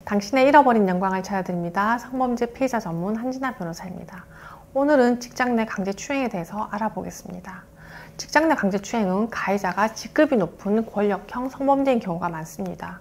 당신의 잃어버린 영광을 찾아드립니다. 성범죄 피해자 전문 한진아 변호사입니다. 오늘은 직장 내 강제추행에 대해서 알아보겠습니다. 직장 내 강제추행은 가해자가 직급이 높은 권력형 성범죄인 경우가 많습니다.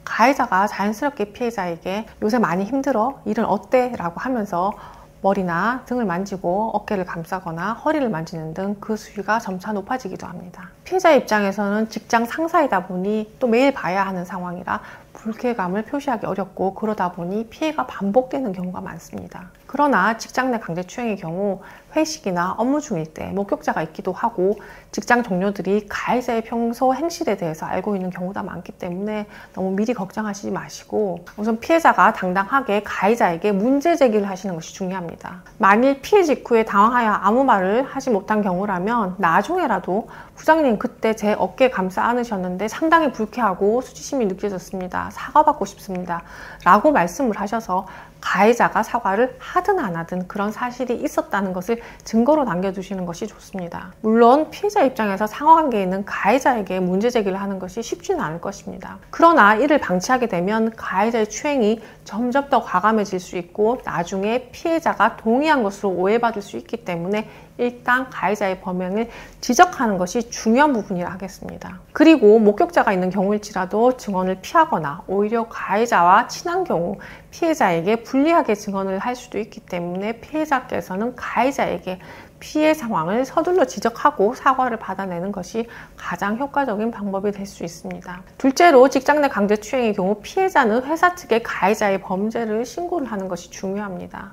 가해자가 자연스럽게 피해자에게 요새 많이 힘들어? 일은 어때? 라고 하면서 머리나 등을 만지고 어깨를 감싸거나 허리를 만지는 등 그 수위가 점차 높아지기도 합니다. 피해자 입장에서는 직장 상사이다 보니 또 매일 봐야 하는 상황이라 불쾌감을 표시하기 어렵고 그러다 보니 피해가 반복되는 경우가 많습니다. 그러나 직장 내 강제추행의 경우 회식이나 업무 중일 때 목격자가 있기도 하고 직장 동료들이 가해자의 평소 행실에 대해서 알고 있는 경우가 많기 때문에 너무 미리 걱정하시지 마시고 우선 피해자가 당당하게 가해자에게 문제 제기를 하시는 것이 중요합니다. 만일 피해 직후에 당황하여 아무 말을 하지 못한 경우라면 나중에라도 부장님 그때 제 어깨 감싸 안으셨는데 상당히 불쾌하고 수치심이 느껴졌습니다. 사과받고 싶습니다. 라고 말씀을 하셔서 가해자가 사과를 하든 안 하든 그런 사실이 있었다는 것을 증거로 남겨두시는 것이 좋습니다. 물론 피해자 입장에서 상호관계에 있는 가해자에게 문제 제기를 하는 것이 쉽지는 않을 것입니다. 그러나 이를 방치하게 되면 가해자의 추행이 점점 더 과감해질 수 있고 나중에 피해자가 동의한 것으로 오해받을 수 있기 때문에 일단 가해자의 범행을 지적하는 것이 중요한 부분이라 하겠습니다. 그리고 목격자가 있는 경우일지라도 증언을 피하거나 오히려 가해자와 친한 경우 피해자에게 불리하게 증언을 할 수도 있기 때문에 피해자께서는 가해자에게 피해 상황을 서둘러 지적하고 사과를 받아내는 것이 가장 효과적인 방법이 될 수 있습니다. 둘째로 직장 내 강제추행의 경우 피해자는 회사 측에 가해자의 범죄를 신고를 하는 것이 중요합니다.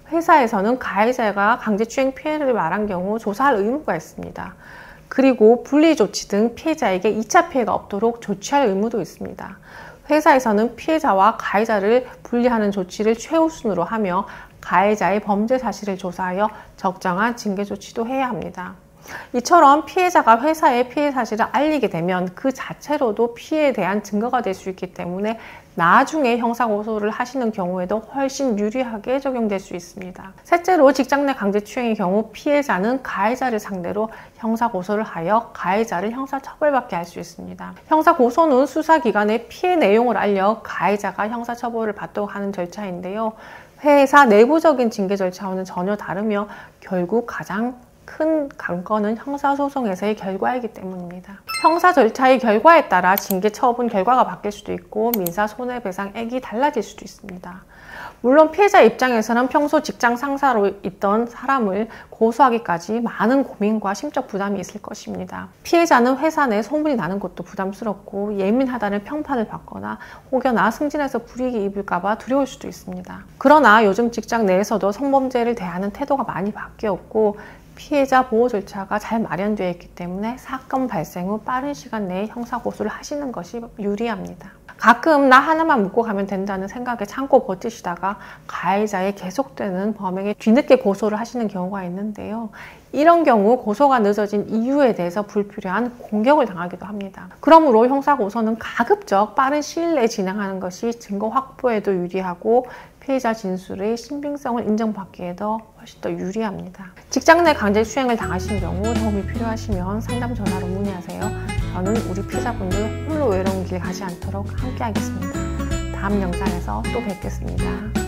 회사에서는 가해자가 강제추행 피해를 말한 경우 조사할 의무가 있습니다. 그리고 분리조치 등 피해자에게 2차 피해가 없도록 조치할 의무도 있습니다. 회사에서는 피해자와 가해자를 분리하는 조치를 최우선으로 하며 가해자의 범죄 사실을 조사하여 적정한 징계 조치도 해야 합니다. 이처럼 피해자가 회사에 피해 사실을 알리게 되면 그 자체로도 피해에 대한 증거가 될 수 있기 때문에 나중에 형사고소를 하시는 경우에도 훨씬 유리하게 적용될 수 있습니다. 셋째로 직장 내 강제추행의 경우 피해자는 가해자를 상대로 형사고소를 하여 가해자를 형사처벌받게 할 수 있습니다. 형사고소는 수사기관에 피해 내용을 알려 가해자가 형사처벌을 받도록 하는 절차인데요. 회사 내부적인 징계 절차와는 전혀 다르며 결국 가장 큰 관건은 형사소송에서의 결과이기 때문입니다. 형사 절차의 결과에 따라 징계 처분 결과가 바뀔 수도 있고 민사 손해배상액이 달라질 수도 있습니다. 물론 피해자 입장에서는 평소 직장 상사로 있던 사람을 고소하기까지 많은 고민과 심적 부담이 있을 것입니다. 피해자는 회사 내 소문이 나는 것도 부담스럽고 예민하다는 평판을 받거나 혹여나 승진해서 불이익이 입을까 봐 두려울 수도 있습니다. 그러나 요즘 직장 내에서도 성범죄를 대하는 태도가 많이 바뀌었고 피해자 보호 절차가 잘 마련되어 있기 때문에 사건 발생 후 빠른 시간 내에 형사고소를 하시는 것이 유리합니다. 가끔 나 하나만 묻고 가면 된다는 생각에 참고 버티시다가 가해자의 계속되는 범행에 뒤늦게 고소를 하시는 경우가 있는데요. 이런 경우 고소가 늦어진 이유에 대해서 불필요한 공격을 당하기도 합니다. 그러므로 형사고소는 가급적 빠른 시일 내에 진행하는 것이 증거 확보에도 유리하고 피해자 진술의 신빙성을 인정받기에도 훨씬 더 유리합니다. 직장 내 강제추행을 당하신 경우 도움이 필요하시면 상담 전화로 문의하세요. 저는 우리 피해자분들 홀로 외로운 길 가지 않도록 함께 하겠습니다. 다음 영상에서 또 뵙겠습니다.